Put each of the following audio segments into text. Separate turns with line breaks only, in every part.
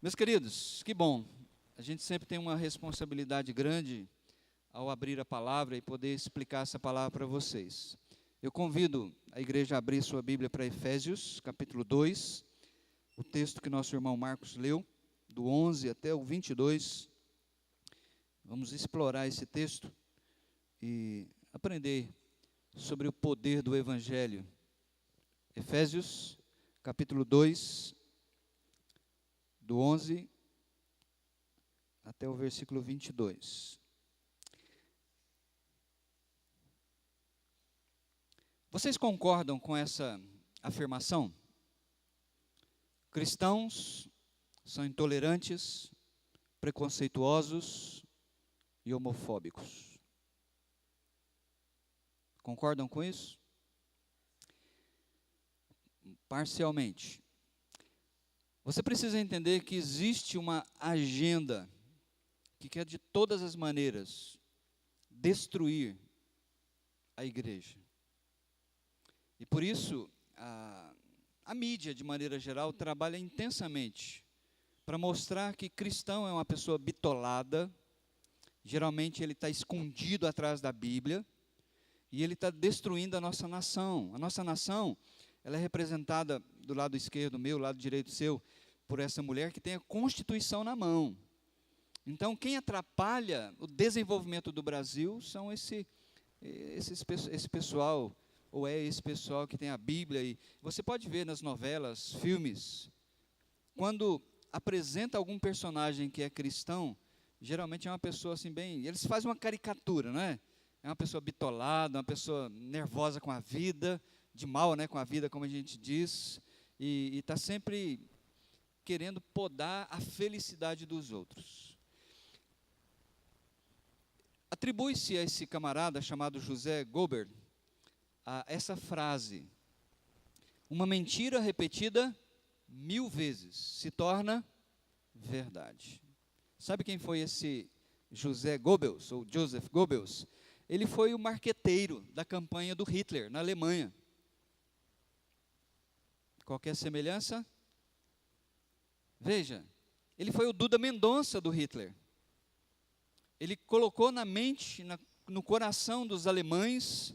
Meus queridos, que bom. A gente sempre tem uma responsabilidade grande ao abrir a palavra e poder explicar essa palavra para vocês. Eu convido a igreja a abrir sua Bíblia para Efésios, capítulo 2, o texto que nosso irmão Marcos leu, do 11 até o 22. Vamos explorar esse texto e aprender sobre o poder do Evangelho. Efésios, capítulo 2, do 11 até o versículo 22. Vocês concordam com essa afirmação? Cristãos são intolerantes, preconceituosos e homofóbicos. Concordam com isso? Parcialmente. Você precisa entender que existe uma agenda que quer de todas as maneiras destruir a igreja. E por isso, a mídia, de maneira geral, trabalha intensamente para mostrar que cristão é uma pessoa bitolada, geralmente ele está escondido atrás da Bíblia, e ele está destruindo a nossa nação. A nossa nação, ela é representada do lado esquerdo meu, lado direito seu, por essa mulher que tem a Constituição na mão. Então, quem atrapalha o desenvolvimento do Brasil são esse pessoal, ou é esse pessoal que tem a Bíblia. E você pode ver nas novelas, filmes, quando apresenta algum personagem que é cristão, geralmente é uma pessoa assim bem... Eles fazem uma caricatura, não é? É uma pessoa bitolada, uma pessoa nervosa com a vida, de mal, né, com a vida, como a gente diz, e está sempre querendo podar a felicidade dos outros. Atribui-se a esse camarada chamado José Goebbels a essa frase: uma mentira repetida 1000 vezes se torna verdade. Sabe quem foi esse José Goebbels, ou Joseph Goebbels? Ele foi o marqueteiro da campanha do Hitler na Alemanha. Qualquer semelhança? Veja, ele foi o Duda Mendonça do Hitler. Ele colocou na mente, no coração dos alemães,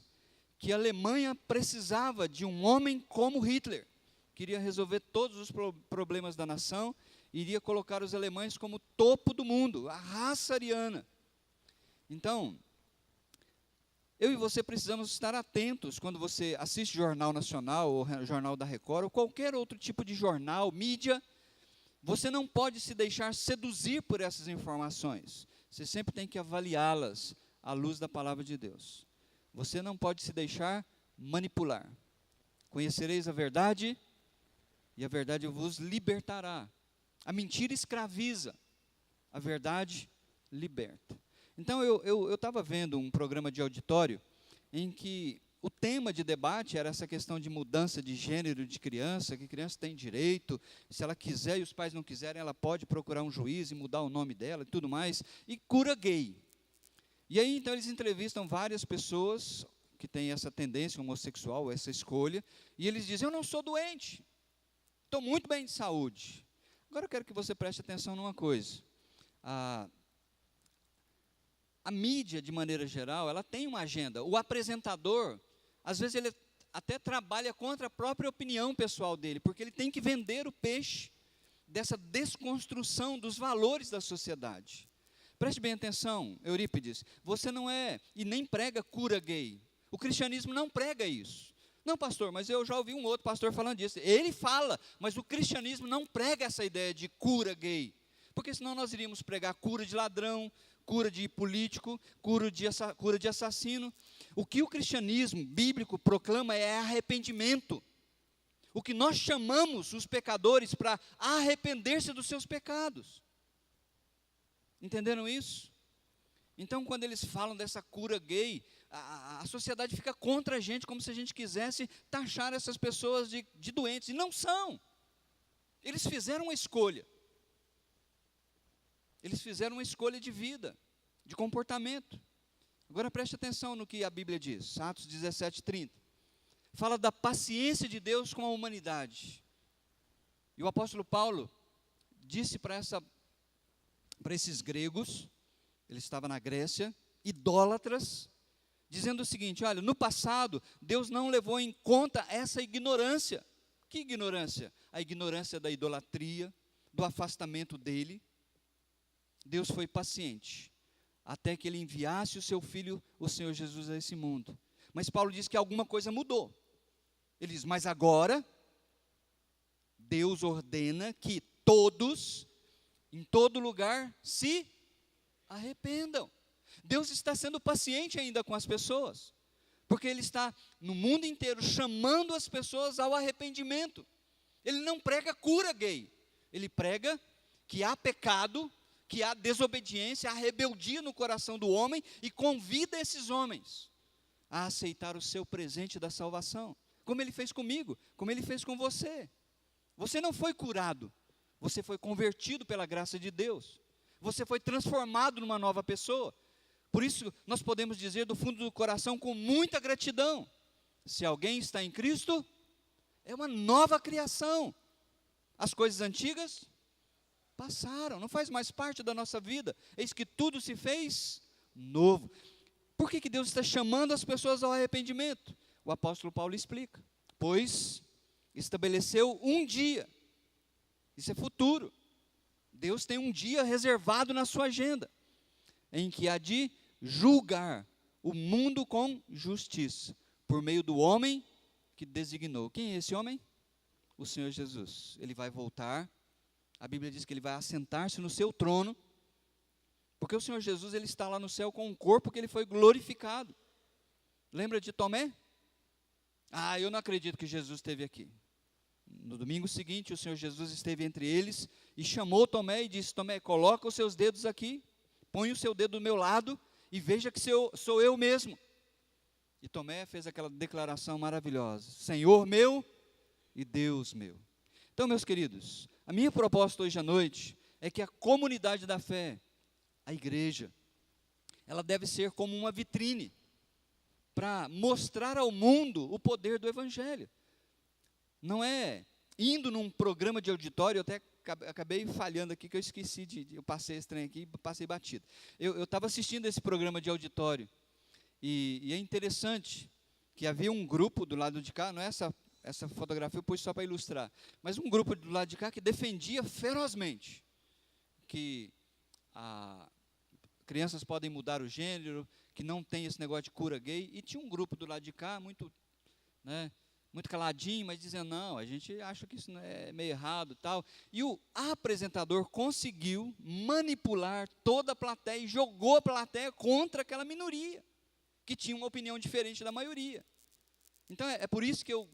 que a Alemanha precisava de um homem como Hitler. Queria resolver todos os problemas da nação, iria colocar os alemães como topo do mundo, a raça ariana. Então, eu e você precisamos estar atentos quando você assiste Jornal Nacional, ou Jornal da Record, ou qualquer outro tipo de jornal, mídia. Você não pode se deixar seduzir por essas informações. Você sempre tem que avaliá-las à luz da palavra de Deus. Você não pode se deixar manipular. Conhecereis a verdade, e a verdade vos libertará. A mentira escraviza, a verdade liberta. Então, eu estava vendo um programa de auditório em que o tema de debate era essa questão de mudança de gênero de criança, que criança tem direito, se ela quiser e os pais não quiserem, ela pode procurar um juiz e mudar o nome dela e tudo mais, e cura gay. E aí, então, eles entrevistam várias pessoas que têm essa tendência homossexual, essa escolha, e eles dizem: eu não sou doente, estou muito bem de saúde. Agora eu quero que você preste atenção numa coisa. A mídia, de maneira geral, ela tem uma agenda. O apresentador, às vezes, ele até trabalha contra a própria opinião pessoal dele, porque ele tem que vender o peixe dessa desconstrução dos valores da sociedade. Preste bem atenção, Eurípides, você não é e nem prega cura gay. O cristianismo não prega isso. Não, pastor, mas eu já ouvi um outro pastor falando disso. Ele fala, mas o cristianismo não prega essa ideia de cura gay. Porque senão nós iríamos pregar cura de ladrão, cura de político, cura de assassino. O que o cristianismo bíblico proclama é arrependimento. O que nós chamamos os pecadores para arrepender-se dos seus pecados. Entenderam isso? Então, quando eles falam dessa cura gay, a sociedade fica contra a gente, como se a gente quisesse taxar essas pessoas de doentes. E não são. Eles fizeram uma escolha. Eles fizeram uma escolha de vida, de comportamento. Agora preste atenção no que a Bíblia diz, Atos 17:30. Fala da paciência de Deus com a humanidade. E o apóstolo Paulo disse para esses gregos, ele estava na Grécia, idólatras, dizendo o seguinte: olha, no passado, Deus não levou em conta essa ignorância. Que ignorância? A ignorância da idolatria, do afastamento dele. Deus foi paciente, até que ele enviasse o seu Filho, o Senhor Jesus, a esse mundo. Mas Paulo diz que alguma coisa mudou. Ele diz: mas agora, Deus ordena que todos, em todo lugar, se arrependam. Deus está sendo paciente ainda com as pessoas, porque Ele está no mundo inteiro chamando as pessoas ao arrependimento. Ele não prega cura gay, Ele prega que há pecado, que há desobediência, há rebeldia no coração do homem, e convida esses homens a aceitar o seu presente da salvação, como Ele fez comigo, como Ele fez com você. Você não foi curado, você foi convertido pela graça de Deus, você foi transformado numa nova pessoa. Por isso, nós podemos dizer do fundo do coração, com muita gratidão: se alguém está em Cristo, é uma nova criação. As coisas antigas passaram, não faz mais parte da nossa vida. Eis que tudo se fez novo. Por que Deus está chamando as pessoas ao arrependimento? O apóstolo Paulo explica: pois estabeleceu um dia, isso é futuro. Deus tem um dia reservado na sua agenda, em que há de julgar o mundo com justiça, por meio do homem que designou. Quem é esse homem? O Senhor Jesus. Ele vai voltar, a Bíblia diz que ele vai assentar-se no seu trono, porque o Senhor Jesus, ele está lá no céu com um corpo que ele foi glorificado. Lembra de Tomé? Eu não acredito que Jesus esteve aqui. No domingo seguinte, o Senhor Jesus esteve entre eles e chamou Tomé e disse: Tomé, coloca os seus dedos aqui, põe o seu dedo do meu lado e veja que sou eu mesmo. E Tomé fez aquela declaração maravilhosa: Senhor meu e Deus meu. Então, meus queridos, a minha proposta hoje à noite é que a comunidade da fé, a igreja, ela deve ser como uma vitrine para mostrar ao mundo o poder do Evangelho. Não é indo num programa de auditório. Eu até acabei falhando aqui, que eu esqueci eu passei esse trem aqui, passei batido. Eu estava assistindo esse programa de auditório, e é interessante que havia um grupo do lado de cá, não é essa fotografia eu pus só para ilustrar, mas um grupo do lado de cá que defendia ferozmente que crianças podem mudar o gênero, que não tem esse negócio de cura gay, e tinha um grupo do lado de cá, muito caladinho, mas dizendo: não, a gente acha que isso não é meio errado, tal. E o apresentador conseguiu manipular toda a plateia e jogou a plateia contra aquela minoria, que tinha uma opinião diferente da maioria. Então, é por isso que eu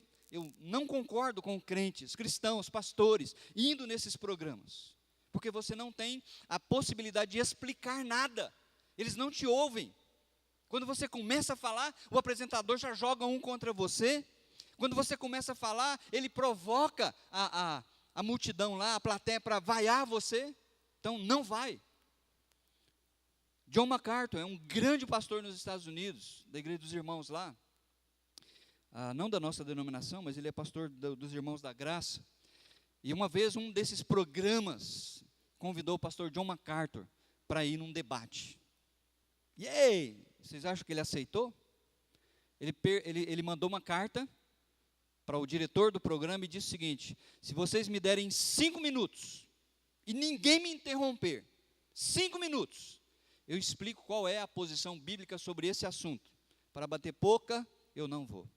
não concordo com crentes, cristãos, pastores, indo nesses programas, porque você não tem a possibilidade de explicar nada, eles não te ouvem. Quando você começa a falar, o apresentador já joga um contra você. Quando você começa a falar, ele provoca a multidão lá, a plateia, para vaiar você. Então, não vai. John MacArthur é um grande pastor nos Estados Unidos, da Igreja dos Irmãos lá. Não da nossa denominação, mas ele é pastor dos Irmãos da Graça. E uma vez, um desses programas convidou o pastor John MacArthur para ir num debate. E aí, vocês acham que ele aceitou? Ele mandou uma carta para o diretor do programa e disse o seguinte: se vocês me derem 5 minutos, e ninguém me interromper, 5 minutos, eu explico qual é a posição bíblica sobre esse assunto. Para bater boca, eu não vou.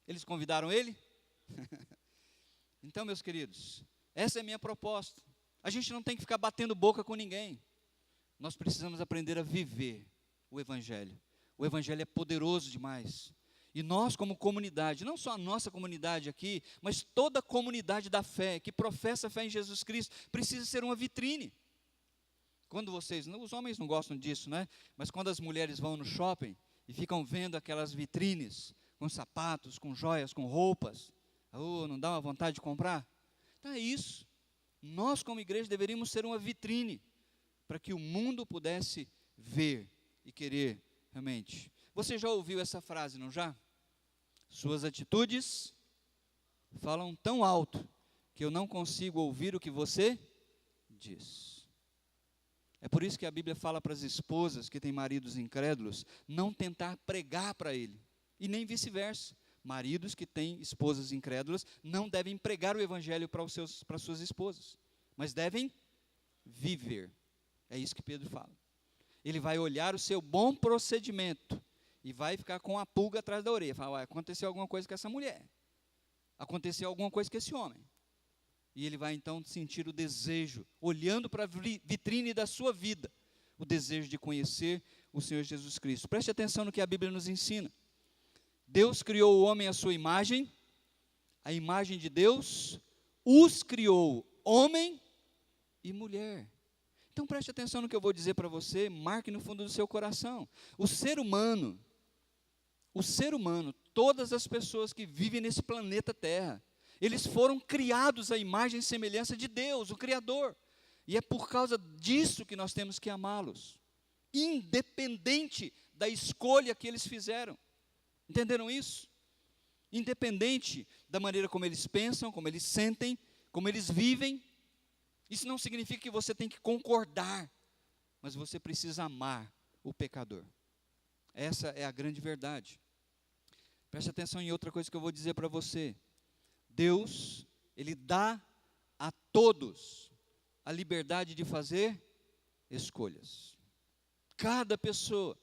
Eles convidaram ele? Então, meus queridos, essa é a minha proposta. A gente não tem que ficar batendo boca com ninguém. Nós precisamos aprender a viver o Evangelho. O Evangelho é poderoso demais. E nós, como comunidade, não só a nossa comunidade aqui, mas toda a comunidade da fé, que professa a fé em Jesus Cristo, precisa ser uma vitrine. Quando os homens não gostam disso, né? Mas quando as mulheres vão no shopping e ficam vendo aquelas vitrines, com sapatos, com joias, com roupas, não dá uma vontade de comprar? Então é isso. Nós, como igreja, deveríamos ser uma vitrine, para que o mundo pudesse ver e querer realmente. Você já ouviu essa frase, não já? Suas atitudes falam tão alto que eu não consigo ouvir o que você diz. É por isso que a Bíblia fala para as esposas que têm maridos incrédulos, não tentar pregar para ele, e nem vice-versa. Maridos que têm esposas incrédulas não devem pregar o evangelho para suas esposas, mas devem viver. É isso que Pedro fala. Ele vai olhar o seu bom procedimento e vai ficar com a pulga atrás da orelha. Fala, aconteceu alguma coisa com essa mulher. Aconteceu alguma coisa com esse homem. E ele vai então sentir o desejo, olhando para a vitrine da sua vida, o desejo de conhecer o Senhor Jesus Cristo. Preste atenção no que a Bíblia nos ensina. Deus criou o homem à sua imagem, a imagem de Deus os criou, homem e mulher. Então preste atenção no que eu vou dizer para você, marque no fundo do seu coração. O ser humano, todas as pessoas que vivem nesse planeta Terra, eles foram criados à imagem e semelhança de Deus, o Criador. E é por causa disso que nós temos que amá-los, independente da escolha que eles fizeram. Entenderam isso? Independente da maneira como eles pensam, como eles sentem, como eles vivem. Isso não significa que você tem que concordar, mas você precisa amar o pecador. Essa é a grande verdade. Preste atenção em outra coisa que eu vou dizer para você. Deus, Ele dá a todos a liberdade de fazer escolhas. Cada pessoa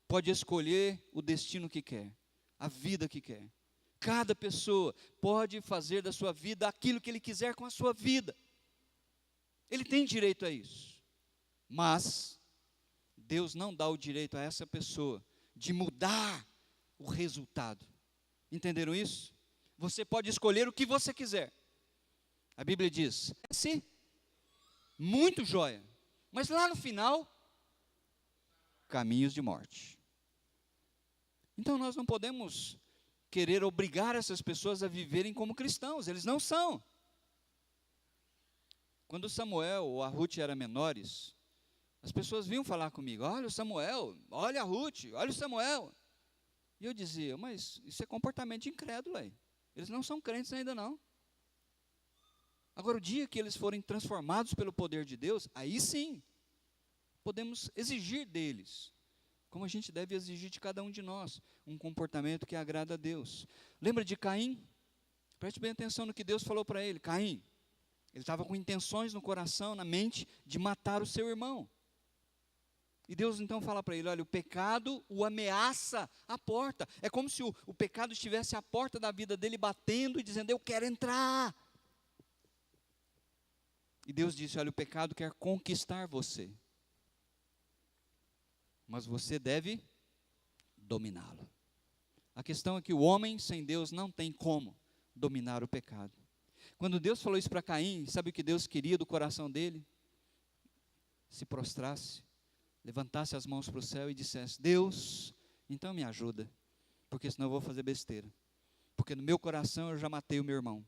pode escolher o destino que quer, a vida que quer. Cada pessoa pode fazer da sua vida aquilo que ele quiser com a sua vida. Ele tem direito a isso. Mas Deus não dá o direito a essa pessoa de mudar o resultado. Entenderam isso? Você pode escolher o que você quiser. A Bíblia diz, sim, muito jóia. Mas lá no final, caminhos de morte. Então nós não podemos querer obrigar essas pessoas a viverem como cristãos. Eles não são. Quando Samuel ou a Ruth eram menores, as pessoas vinham falar comigo, olha o Samuel, olha a Ruth, olha o Samuel. E eu dizia, mas isso é comportamento de incrédulo aí. Eles não são crentes ainda não. Agora o dia que eles forem transformados pelo poder de Deus, aí sim, podemos exigir deles, como a gente deve exigir de cada um de nós, um comportamento que agrada a Deus. Lembra de Caim? Preste bem atenção no que Deus falou para ele. Caim, ele estava com intenções no coração, na mente, de matar o seu irmão. E Deus então fala para ele, olha, o pecado o ameaça à porta. É como se o pecado estivesse à porta da vida dele, batendo e dizendo, eu quero entrar. E Deus disse, olha, o pecado quer conquistar você. Mas você deve dominá-lo. A questão é que o homem sem Deus não tem como dominar o pecado. Quando Deus falou isso para Caim, sabe o que Deus queria do coração dele? Se prostrasse, levantasse as mãos para o céu e dissesse, Deus, então me ajuda, porque senão eu vou fazer besteira. Porque no meu coração eu já matei o meu irmão.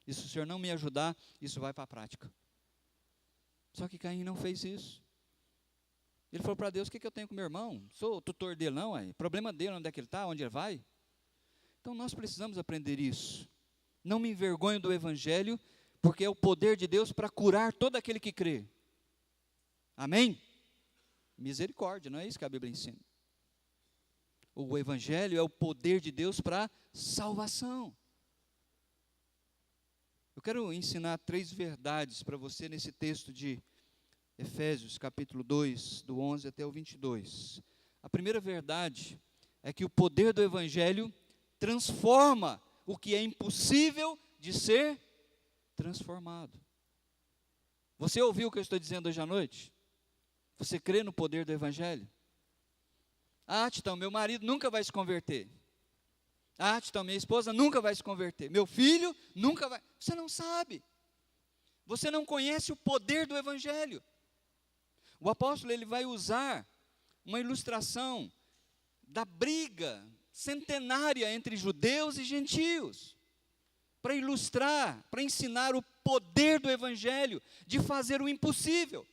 E se o Senhor não me ajudar, isso vai para a prática. Só que Caim não fez isso. Ele falou para Deus, o que eu tenho com meu irmão? Sou o tutor dele não, problema dele, onde é que ele está, onde ele vai? Então nós precisamos aprender isso. Não me envergonho do Evangelho, porque é o poder de Deus para curar todo aquele que crê. Amém? Misericórdia, não é isso que a Bíblia ensina. O Evangelho é o poder de Deus para salvação. Eu quero ensinar 3 verdades para você nesse texto de Efésios, capítulo 2, do 11 até o 22. A primeira verdade é que o poder do Evangelho transforma o que é impossível de ser transformado. Você ouviu o que eu estou dizendo hoje à noite? Você crê no poder do Evangelho? Então, meu marido nunca vai se converter. Então, minha esposa nunca vai se converter. Meu filho nunca vai. Você não sabe. Você não conhece o poder do Evangelho. O apóstolo ele vai usar uma ilustração da briga centenária entre judeus e gentios, para ilustrar, para ensinar o poder do Evangelho de fazer o impossível.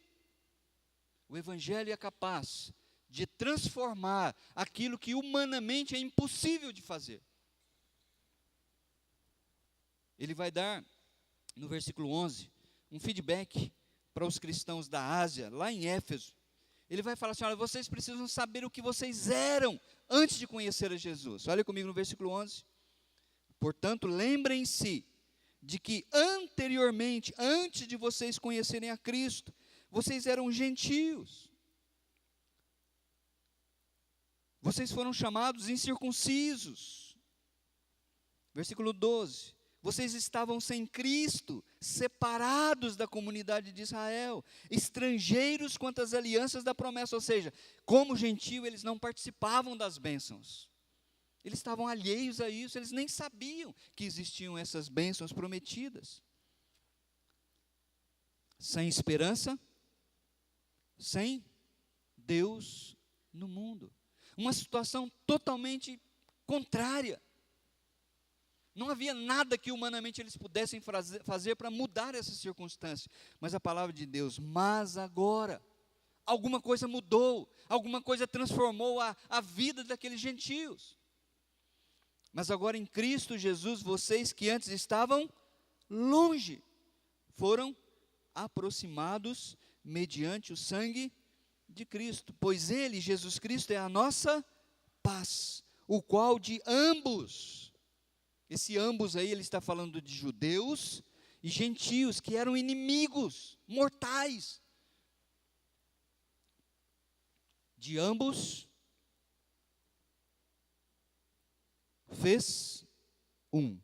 O Evangelho é capaz de transformar aquilo que humanamente é impossível de fazer. Ele vai dar, no versículo 11, um feedback para os cristãos da Ásia, lá em Éfeso. Ele vai falar assim: olha, vocês precisam saber o que vocês eram antes de conhecer a Jesus. Olha comigo no versículo 11. Portanto, lembrem-se de que anteriormente, antes de vocês conhecerem a Cristo, vocês eram gentios. Vocês foram chamados incircuncisos. Versículo 12. Vocês estavam sem Cristo, separados da comunidade de Israel, estrangeiros quanto às alianças da promessa, ou seja, como gentio, eles não participavam das bênçãos. Eles estavam alheios a isso, eles nem sabiam que existiam essas bênçãos prometidas. Sem esperança, sem Deus no mundo. Uma situação totalmente contrária. Não havia nada que humanamente eles pudessem fazer para mudar essa circunstância. Mas a palavra de Deus, mas agora, alguma coisa mudou, alguma coisa transformou a vida daqueles gentios. Mas agora em Cristo Jesus, vocês que antes estavam longe, foram aproximados mediante o sangue de Cristo. Pois Ele, Jesus Cristo, é a nossa paz, o qual de ambos... Esse ambos aí, ele está falando de judeus e gentios, que eram inimigos, mortais. De ambos, fez um.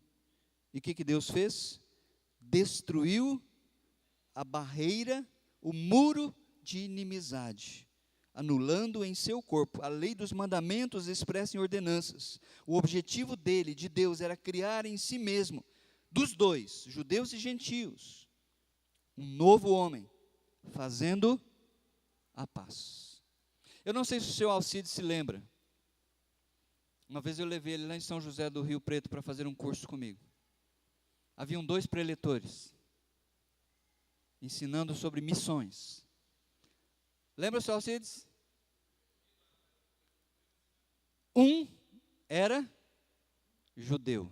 E o que Deus fez? Destruiu a barreira, o muro de inimizade, anulando em seu corpo a lei dos mandamentos expressa em ordenanças. O objetivo dele, de Deus, era criar em si mesmo, dos dois, judeus e gentios, um novo homem, fazendo a paz. Eu não sei se o seu Alcides se lembra. Uma vez eu levei ele lá em São José do Rio Preto para fazer um curso comigo. Haviam 2 preletores, ensinando sobre missões. Lembra, seu Alcides? Um era judeu.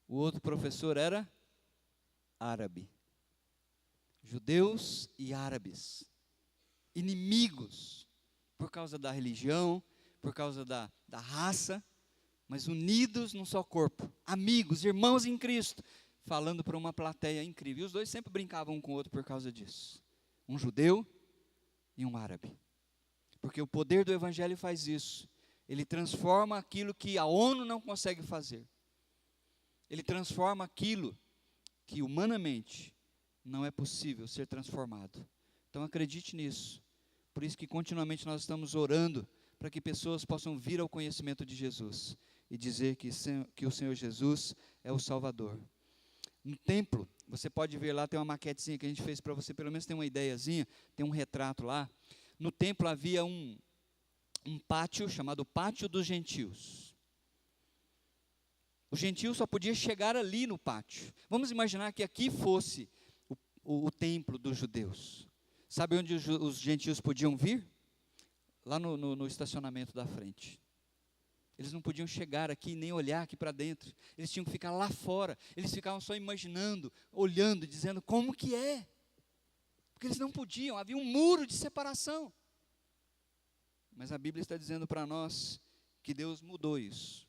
O outro professor era árabe. Judeus e árabes. Inimigos. Por causa da religião, por causa da raça, mas unidos num só corpo. Amigos, irmãos em Cristo. Falando para uma plateia incrível. E os dois sempre brincavam um com o outro por causa disso. Um judeu e um árabe. Porque o poder do Evangelho faz isso. Ele transforma aquilo que a ONU não consegue fazer. Ele transforma aquilo que humanamente não é possível ser transformado. Então acredite nisso. Por isso que continuamente nós estamos orando para que pessoas possam vir ao conhecimento de Jesus e dizer que o Senhor Jesus é o Salvador. No templo, você pode ver lá, tem uma maquetezinha que a gente fez para você, pelo menos tem uma ideiazinha, tem um retrato lá. No templo havia um pátio chamado Pátio dos Gentios. O gentio só podia chegar ali no pátio. Vamos imaginar que aqui fosse o templo dos judeus. Sabe onde os gentios podiam vir? Lá no estacionamento da frente. Eles não podiam chegar aqui, nem olhar aqui para dentro. Eles tinham que ficar lá fora. Eles ficavam só imaginando, olhando, dizendo como que é. Porque eles não podiam, havia um muro de separação. Mas a Bíblia está dizendo para nós que Deus mudou isso.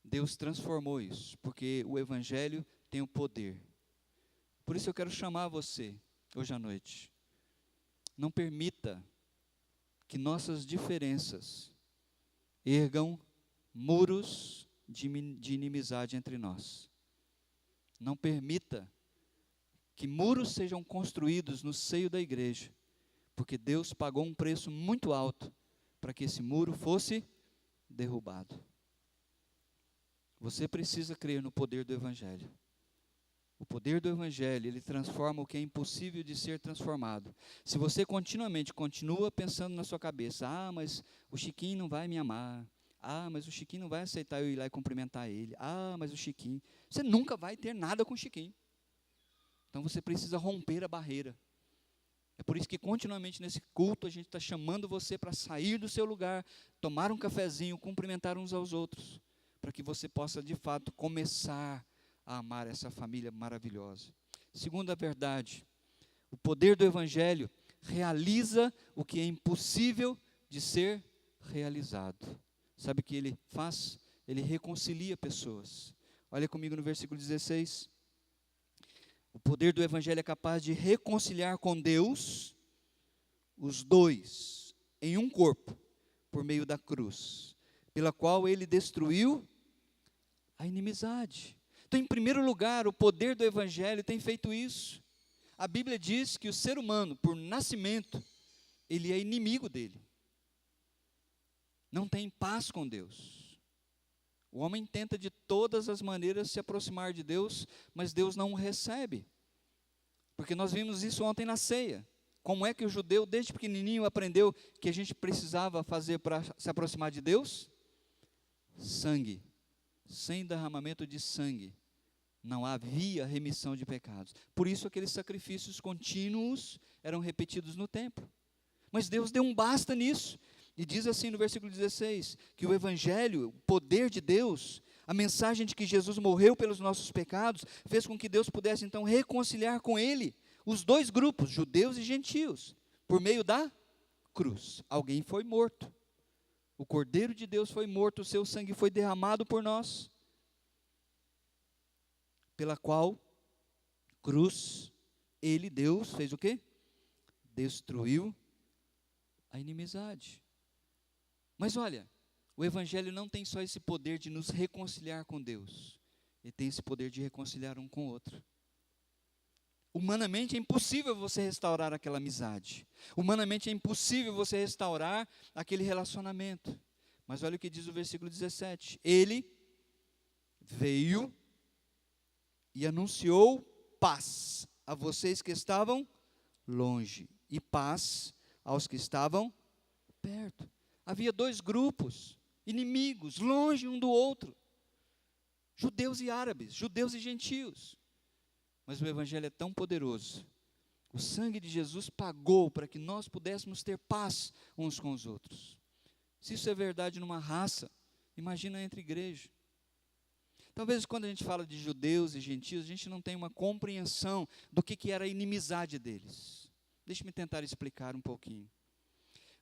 Deus transformou isso, porque o Evangelho tem o poder. Por isso eu quero chamar você, hoje à noite. Não permita que nossas diferenças ergam muros de inimizade entre nós. Não permita que muros sejam construídos no seio da igreja, porque Deus pagou um preço muito alto para que esse muro fosse derrubado. Você precisa crer no poder do Evangelho. O poder do Evangelho, ele transforma o que é impossível de ser transformado. Se você continua pensando na sua cabeça, mas o Chiquinho não vai me amar, mas o Chiquinho não vai aceitar eu ir lá e cumprimentar ele, mas o Chiquinho, você nunca vai ter nada com o Chiquinho. Então você precisa romper a barreira. É por isso que continuamente nesse culto a gente está chamando você para sair do seu lugar, tomar um cafezinho, cumprimentar uns aos outros, para que você possa de fato começar a amar essa família maravilhosa. Segunda verdade, O poder do Evangelho realiza o que é impossível de ser realizado. Sabe o que ele faz? Ele reconcilia pessoas. Olha comigo no versículo 16. O poder do Evangelho é capaz de reconciliar com Deus os dois em um corpo, por meio da cruz, pela qual ele destruiu a inimizade. Então, em primeiro lugar, o poder do Evangelho tem feito isso. A Bíblia diz que o ser humano, por nascimento, ele é inimigo dele. Não tem paz com Deus. O homem tenta de todas as maneiras se aproximar de Deus, mas Deus não o recebe. Porque nós vimos isso ontem na ceia. Como é que o judeu, desde pequenininho, aprendeu que a gente precisava fazer para se aproximar de Deus? Sangue. Sem derramamento de sangue, não havia remissão de pecados. Por isso aqueles sacrifícios contínuos eram repetidos no templo. Mas Deus deu um basta nisso. E diz assim no versículo 16, que o Evangelho, o poder de Deus, a mensagem de que Jesus morreu pelos nossos pecados, fez com que Deus pudesse então reconciliar com Ele os dois grupos, judeus e gentios, por meio da cruz. Alguém foi morto. O Cordeiro de Deus foi morto, o seu sangue foi derramado por nós, pela qual cruz, Ele, Deus, fez o quê? Destruiu a inimizade. Mas olha, o Evangelho não tem só esse poder de nos reconciliar com Deus, ele tem esse poder de reconciliar um com o outro. Humanamente é impossível você restaurar aquela amizade. Humanamente é impossível você restaurar aquele relacionamento. Mas olha o que diz o versículo 17. Ele veio e anunciou paz a vocês que estavam longe e paz aos que estavam perto. Havia dois grupos, inimigos, longe um do outro. Judeus e árabes, judeus e gentios. Mas o Evangelho é tão poderoso. O sangue de Jesus pagou para que nós pudéssemos ter paz uns com os outros. Se isso é verdade numa raça, imagina entre igreja. Talvez quando a gente fala de judeus e gentios, a gente não tem uma compreensão do que era a inimizade deles. Deixe-me tentar explicar um pouquinho.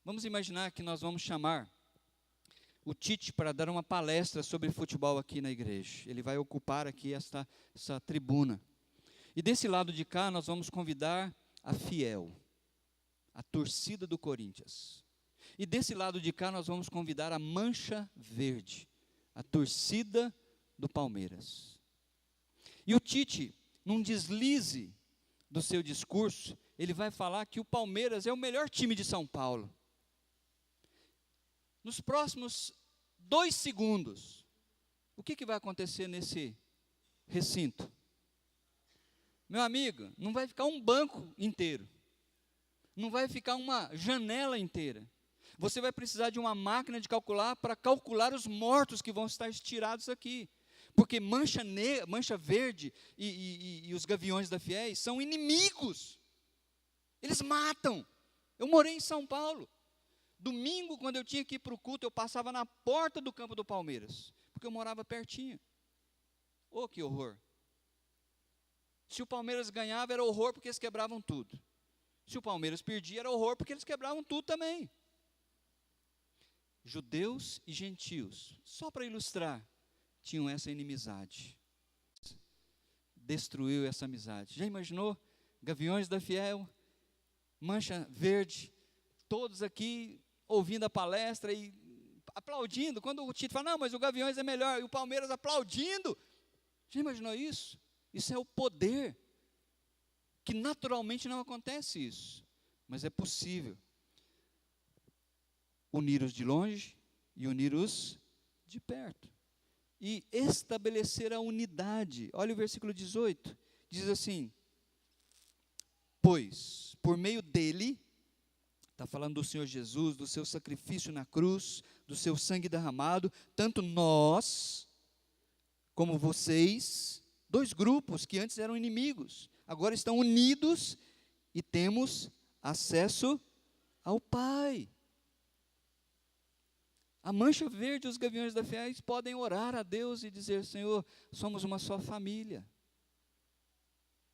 Vamos imaginar que nós vamos chamar o Tite para dar uma palestra sobre futebol aqui na igreja. Ele vai ocupar aqui essa tribuna. E desse lado de cá nós vamos convidar a Fiel, a torcida do Corinthians. E desse lado de cá nós vamos convidar a Mancha Verde, a torcida do Palmeiras. E o Tite, num deslize do seu discurso, ele vai falar que o Palmeiras é o melhor time de São Paulo. Nos próximos 2 segundos, o que vai acontecer nesse recinto? Meu amigo, não vai ficar um banco inteiro, não vai ficar uma janela inteira. Você vai precisar de uma máquina de calcular para calcular os mortos que vão estar estirados aqui. Porque Mancha Verde e os Gaviões da Fiéis são inimigos. Eles matam. Eu morei em São Paulo. Domingo, quando eu tinha que ir para o culto, eu passava na porta do campo do Palmeiras, porque eu morava pertinho. Oh, que horror. Se o Palmeiras ganhava, era horror porque eles quebravam tudo. Se o Palmeiras perdia, era horror porque eles quebravam tudo também. Judeus e gentios, só para ilustrar, tinham essa inimizade. Destruiu essa amizade. Já imaginou? Gaviões da Fiel, Mancha Verde, todos aqui ouvindo a palestra e aplaudindo. Quando o Tite fala, não, mas o Gaviões é melhor, e o Palmeiras aplaudindo. Já imaginou isso? Isso é o poder, que naturalmente não acontece isso, mas é possível unir os de longe e unir os de perto, e estabelecer a unidade. Olha o versículo 18, diz assim, pois, por meio dele, está falando do Senhor Jesus, do seu sacrifício na cruz, do seu sangue derramado, tanto nós, como vocês, 2 grupos que antes eram inimigos, agora estão unidos e temos acesso ao Pai. A Mancha Verde e os Gaviões da Fiéis podem orar a Deus e dizer, Senhor, somos uma só família.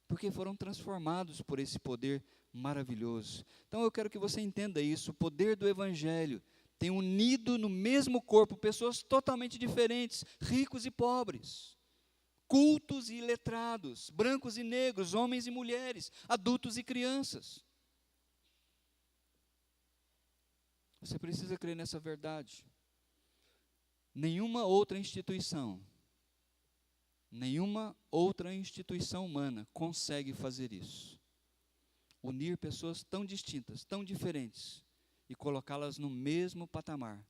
porque foram transformados por esse poder maravilhoso. Então eu quero que você entenda isso, o poder do Evangelho tem unido no mesmo corpo pessoas totalmente diferentes, ricos e pobres, cultos e iletrados, brancos e negros, homens e mulheres, adultos e crianças. Você precisa crer nessa verdade. Nenhuma outra instituição humana consegue fazer isso. Unir pessoas tão distintas, tão diferentes, e colocá-las no mesmo patamar,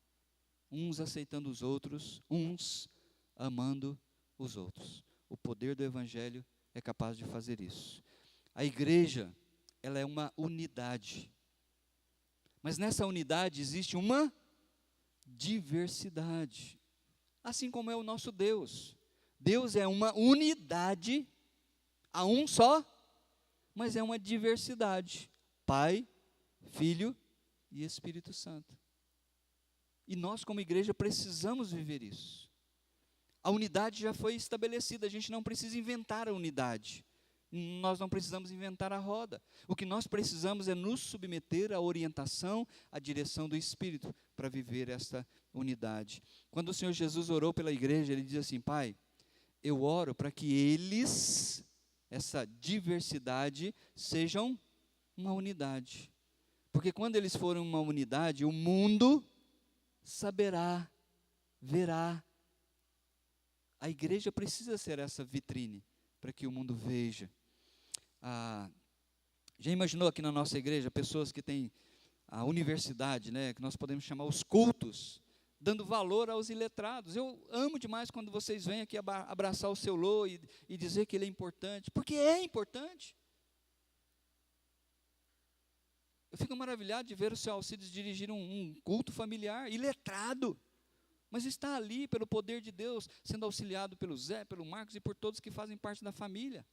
uns aceitando os outros, uns amando os outros. O poder do Evangelho é capaz de fazer isso. A igreja, ela é uma unidade, mas nessa unidade existe uma diversidade, assim como é o nosso Deus. Deus é uma unidade, há um só, mas é uma diversidade, Pai, Filho e Espírito Santo. E nós como igreja precisamos viver isso. A unidade já foi estabelecida, a gente não precisa inventar a unidade. Nós não precisamos inventar a roda. O que nós precisamos é nos submeter à orientação, à direção do Espírito, para viver esta unidade. Quando o Senhor Jesus orou pela igreja, Ele diz assim: Pai, eu oro para que eles, essa diversidade, sejam uma unidade. Porque quando eles forem uma unidade, o mundo saberá, verá. A igreja precisa ser essa vitrine, para que o mundo veja. Já imaginou aqui na nossa igreja, pessoas que têm a universidade, né, que nós podemos chamar os cultos, dando valor aos iletrados. Eu amo demais quando vocês vêm aqui abraçar o seu Lô e dizer que ele é importante, porque é importante. Eu fico maravilhado de ver o seu Alcides dirigir um culto familiar, iletrado, mas está ali pelo poder de Deus, sendo auxiliado pelo Zé, pelo Marcos e por todos que fazem parte da família.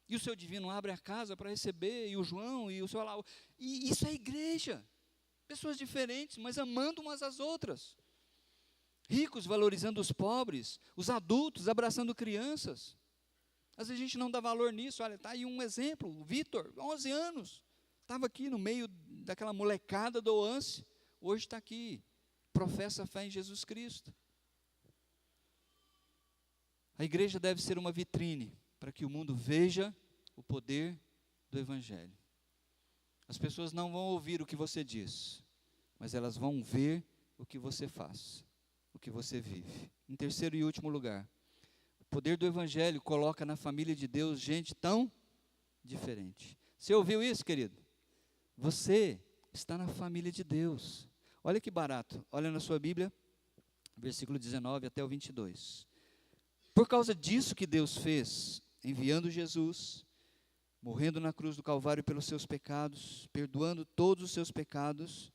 E o seu divino abre a casa para receber, e o João, e o seu Alau. E isso é igreja. Pessoas diferentes, mas amando umas às outras. Ricos valorizando os pobres, os adultos abraçando crianças. Às vezes a gente não dá valor nisso. Olha, está aí um exemplo, o Vitor, 11 anos. Estava aqui no meio daquela molecada do OANSE, hoje está aqui, professa a fé em Jesus Cristo. A igreja deve ser uma vitrine para que o mundo veja o poder do Evangelho. As pessoas não vão ouvir o que você diz, mas elas vão ver o que você faz, o que você vive. Em terceiro e último lugar, o poder do Evangelho coloca na família de Deus gente tão diferente. Você ouviu isso, querido? Você está na família de Deus. Olha que barato, olha na sua Bíblia, versículo 19 até o 22. Por causa disso que Deus fez, enviando Jesus, morrendo na cruz do Calvário pelos seus pecados, perdoando todos os seus pecados,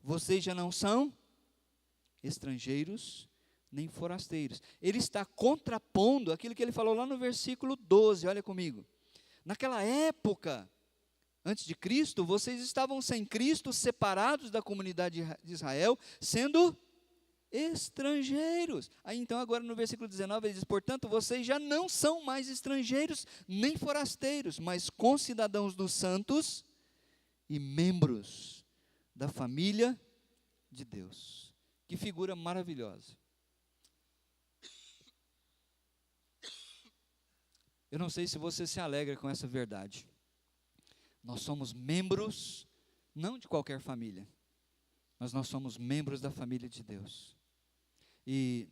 vocês já não são estrangeiros nem forasteiros. Ele está contrapondo aquilo que ele falou lá no versículo 12, olha comigo. Naquela época, antes de Cristo, vocês estavam sem Cristo, separados da comunidade de Israel, sendo estrangeiros. Aí então agora no versículo 19 ele diz: portanto vocês já não são mais estrangeiros nem forasteiros, mas concidadãos dos santos e membros da família de Deus. Que figura maravilhosa. Eu não sei se você se alegra com essa verdade. Nós somos membros, não de qualquer família, mas nós somos membros da família de Deus. E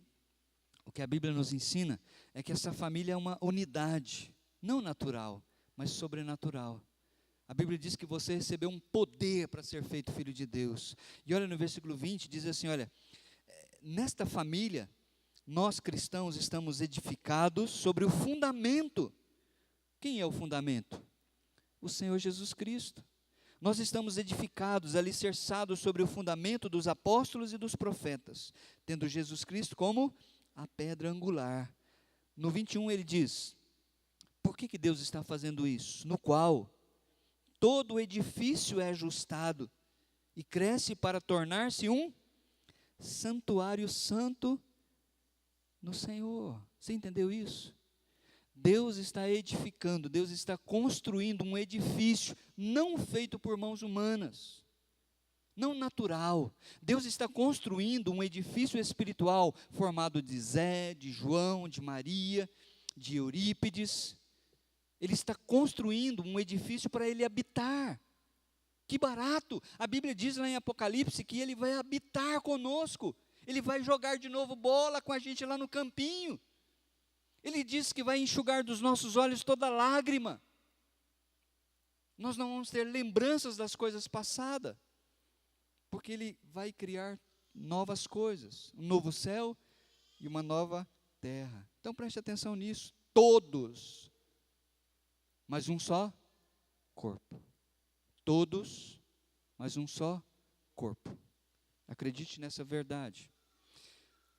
o que a Bíblia nos ensina é que essa família é uma unidade, não natural, mas sobrenatural. A Bíblia diz que você recebeu um poder para ser feito filho de Deus. E olha no versículo 20, diz assim, olha, nesta família, nós cristãos estamos edificados sobre o fundamento. Quem é o fundamento? O Senhor Jesus Cristo. Nós estamos edificados, alicerçados sobre o fundamento dos apóstolos e dos profetas, tendo Jesus Cristo como a pedra angular. No 21 ele diz, por que Deus está fazendo isso? No qual todo o edifício é ajustado e cresce para tornar-se um santuário santo no Senhor. Você entendeu isso? Deus está edificando, Deus está construindo um edifício não feito por mãos humanas, não natural. Deus está construindo um edifício espiritual formado de Zé, de João, de Maria, de Eurípides. Ele está construindo um edifício para ele habitar. Que barato! A Bíblia diz lá em Apocalipse que ele vai habitar conosco. Ele vai jogar de novo bola com a gente lá no campinho. Ele diz que vai enxugar dos nossos olhos toda lágrima. Nós não vamos ter lembranças das coisas passadas, porque Ele vai criar novas coisas, um novo céu e uma nova terra. Então preste atenção nisso, todos, mas um só corpo. Todos, mas um só corpo. Acredite nessa verdade.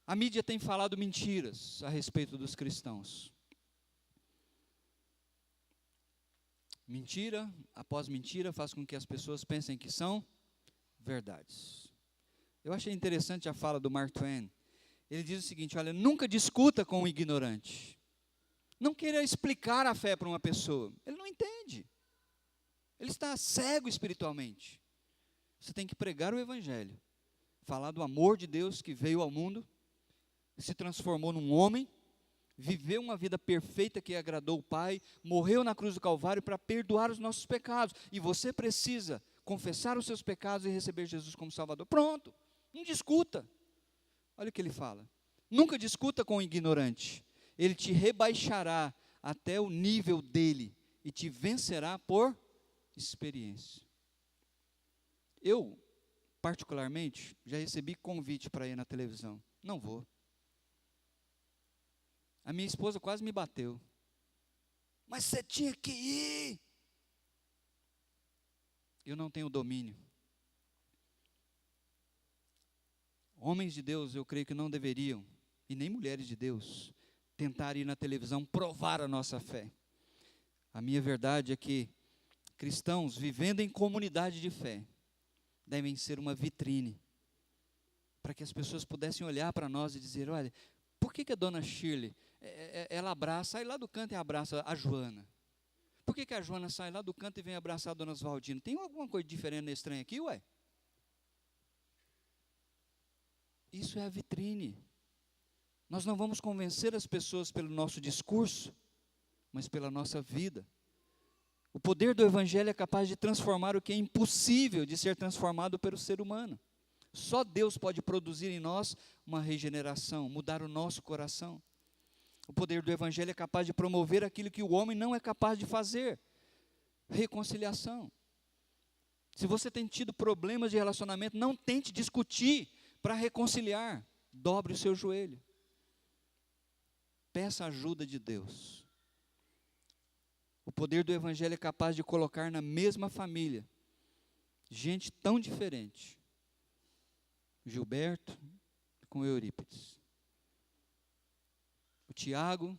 A mídia tem falado mentiras a respeito dos cristãos. Mentira após mentira faz com que as pessoas pensem que são verdades. Eu achei interessante a fala do Mark Twain. Ele diz o seguinte: olha, nunca discuta com um ignorante. Não queira explicar a fé para uma pessoa. Ele não entende. Ele está cego espiritualmente. Você tem que pregar o Evangelho. Falar do amor de Deus que veio ao mundo, se transformou num homem, viveu uma vida perfeita que agradou o Pai, morreu na cruz do Calvário para perdoar os nossos pecados. E você precisa confessar os seus pecados e receber Jesus como Salvador. Pronto, não discuta. Olha o que ele fala. Nunca discuta com o ignorante. Ele te rebaixará até o nível dele e te vencerá por experiência. Eu, particularmente, já recebi convite para ir na televisão. Não vou. A minha esposa quase me bateu. Mas você tinha que ir. Eu não tenho domínio. Homens de Deus, eu creio que não deveriam, e nem mulheres de Deus, tentar ir na televisão provar a nossa fé. A minha verdade é que cristãos vivendo em comunidade de fé devem ser uma vitrine para que as pessoas pudessem olhar para nós e dizer: olha, por que a dona Shirley, ela abraça, sai lá do canto e abraça a Joana? Por que a Joana sai lá do canto e vem abraçar a dona Oswaldina? Tem alguma coisa diferente, estranha aqui, ué? Isso é a vitrine. Nós não vamos convencer as pessoas pelo nosso discurso, mas pela nossa vida. O poder do Evangelho é capaz de transformar o que é impossível de ser transformado pelo ser humano. Só Deus pode produzir em nós uma regeneração, mudar o nosso coração. O poder do Evangelho é capaz de promover aquilo que o homem não é capaz de fazer. Reconciliação. Se você tem tido problemas de relacionamento, não tente discutir para reconciliar. Dobre o seu joelho. Peça a ajuda de Deus. O poder do Evangelho é capaz de colocar na mesma família gente tão diferente. Gilberto com Eurípides. O Tiago,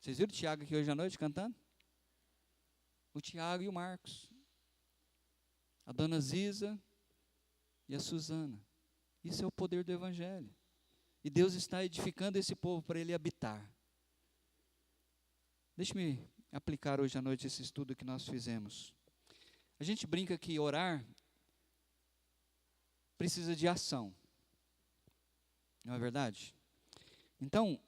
vocês viram o Tiago aqui hoje à noite cantando? O Tiago e o Marcos. A dona Ziza e a Suzana. Isso é o poder do Evangelho. E Deus está edificando esse povo para ele habitar. Deixe-me aplicar hoje à noite esse estudo que nós fizemos. A gente brinca que orar precisa de ação. Não é verdade? Então,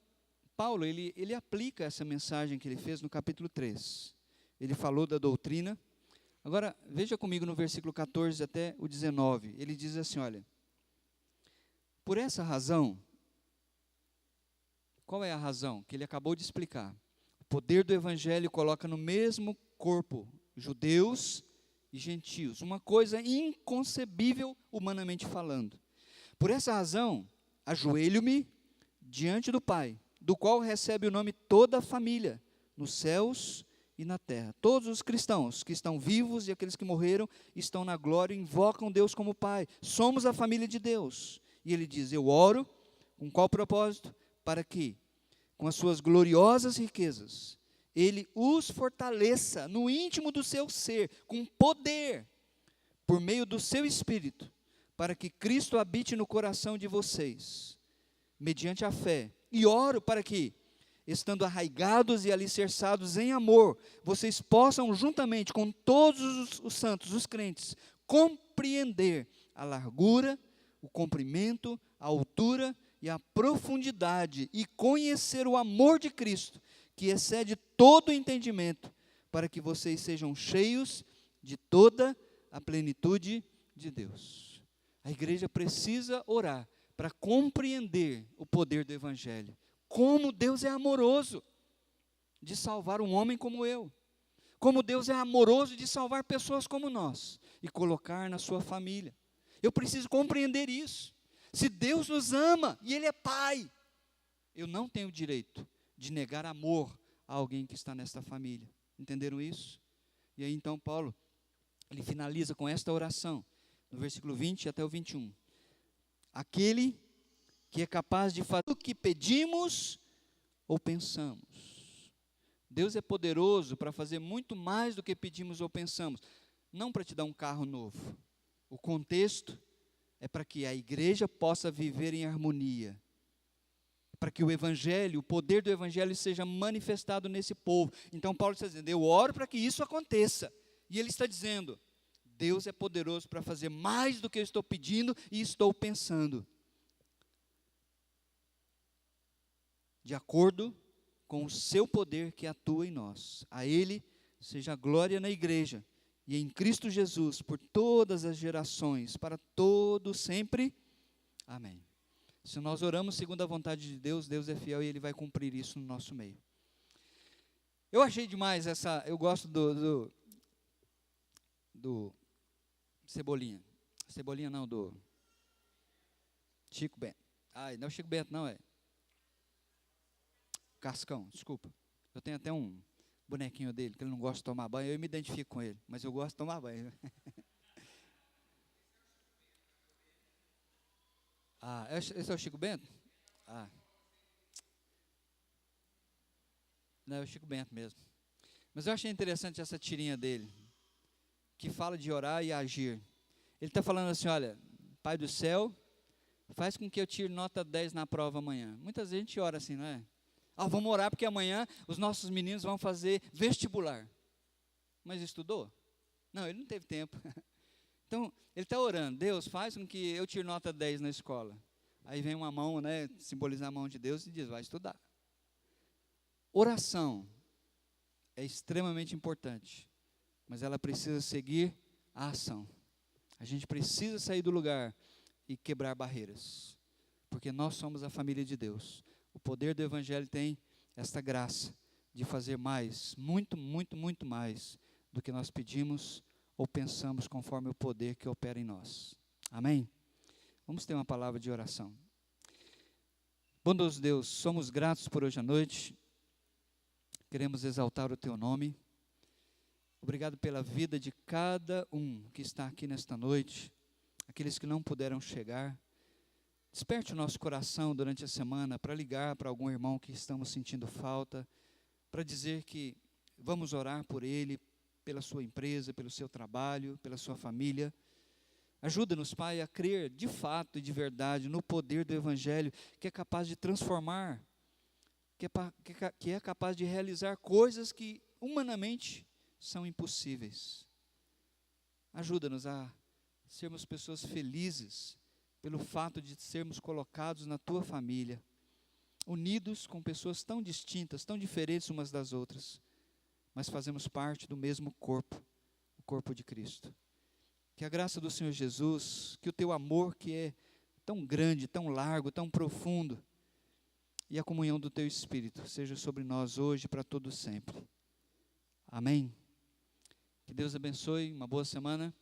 Paulo, ele aplica essa mensagem que ele fez no capítulo 3. Ele falou da doutrina. Agora, veja comigo no versículo 14 até o 19. Ele diz assim, olha: por essa razão, qual é a razão? Que ele acabou de explicar. O poder do Evangelho coloca no mesmo corpo judeus e gentios. Uma coisa inconcebível humanamente falando. Por essa razão, ajoelho-me diante do Pai, do qual recebe o nome toda a família, nos céus e na terra. Todos os cristãos que estão vivos e aqueles que morreram estão na glória e invocam Deus como Pai. Somos a família de Deus. E ele diz: eu oro, com qual propósito? Para que, com as suas gloriosas riquezas, ele os fortaleça no íntimo do seu ser, com poder, por meio do seu Espírito, para que Cristo habite no coração de vocês, mediante a fé. E oro para que estando arraigados e alicerçados em amor, vocês possam, juntamente com todos os santos, os crentes, compreender a largura, o comprimento, a altura e a profundidade, e conhecer o amor de Cristo, que excede todo o entendimento, para que vocês sejam cheios de toda a plenitude de Deus. A igreja precisa orar para compreender o poder do Evangelho. Como Deus é amoroso de salvar um homem como eu. Como Deus é amoroso de salvar pessoas como nós e colocar na sua família. Eu preciso compreender isso. Se Deus nos ama e Ele é Pai, eu não tenho o direito de negar amor a alguém que está nesta família. Entenderam isso? E aí então Paulo, ele finaliza com esta oração, no versículo 20 até o 21. Aquele que é capaz de fazer o que pedimos ou pensamos. Deus é poderoso para fazer muito mais do que pedimos ou pensamos. Não para te dar um carro novo. O contexto é para que a igreja possa viver em harmonia. Para que o Evangelho, o poder do Evangelho seja manifestado nesse povo. Então Paulo está dizendo, eu oro para que isso aconteça. E ele está dizendo, Deus é poderoso para fazer mais do que eu estou pedindo e estou pensando. De acordo com o seu poder que atua em nós. A Ele seja a glória na igreja e em Cristo Jesus por todas as gerações, para todos sempre. Amém. Se nós oramos segundo a vontade de Deus, Deus é fiel e Ele vai cumprir isso no nosso meio. Eu achei demais eu gosto do Cebolinha. Cebolinha não, do Chico Bento. Ai, não é o Chico Bento não, é Cascão, desculpa. Eu tenho até um bonequinho dele, que ele não gosta de tomar banho, eu me identifico com ele, mas eu gosto de tomar banho. Ah, esse é o Chico Bento? Ah. Não, é o Chico Bento mesmo. Mas eu achei interessante essa tirinha dele, que fala de orar e agir. Ele está falando assim, olha, Pai do céu, faz com que eu tire nota 10 na prova amanhã. Muitas vezes a gente ora assim, não é? Vamos orar porque amanhã os nossos meninos vão fazer vestibular. Mas estudou? Não, ele não teve tempo. Então, ele está orando, Deus, faz com que eu tire nota 10 na escola. Aí vem uma mão, né, simbolizar a mão de Deus e diz, vai estudar. Oração é extremamente importante, mas ela precisa seguir a ação. A gente precisa sair do lugar e quebrar barreiras, porque nós somos a família de Deus. O poder do Evangelho tem esta graça de fazer mais, muito, muito, muito mais do que nós pedimos ou pensamos conforme o poder que opera em nós. Amém? Vamos ter uma palavra de oração. Bondoso Deus, somos gratos por hoje à noite. Queremos exaltar o Teu nome. Obrigado pela vida de cada um que está aqui nesta noite, aqueles que não puderam chegar. Desperte o nosso coração durante a semana para ligar para algum irmão que estamos sentindo falta, para dizer que vamos orar por ele, pela sua empresa, pelo seu trabalho, pela sua família. Ajuda-nos, Pai, a crer de fato e de verdade no poder do Evangelho, que é capaz de transformar, que é capaz de realizar coisas que humanamente são impossíveis. Ajuda-nos a sermos pessoas felizes, pelo fato de sermos colocados na Tua família, unidos com pessoas tão distintas, tão diferentes umas das outras, mas fazemos parte do mesmo corpo, o corpo de Cristo. Que a graça do Senhor Jesus, que o Teu amor que é tão grande, tão largo, tão profundo, e a comunhão do Teu Espírito seja sobre nós hoje e para todo sempre. Amém. Que Deus abençoe, uma boa semana.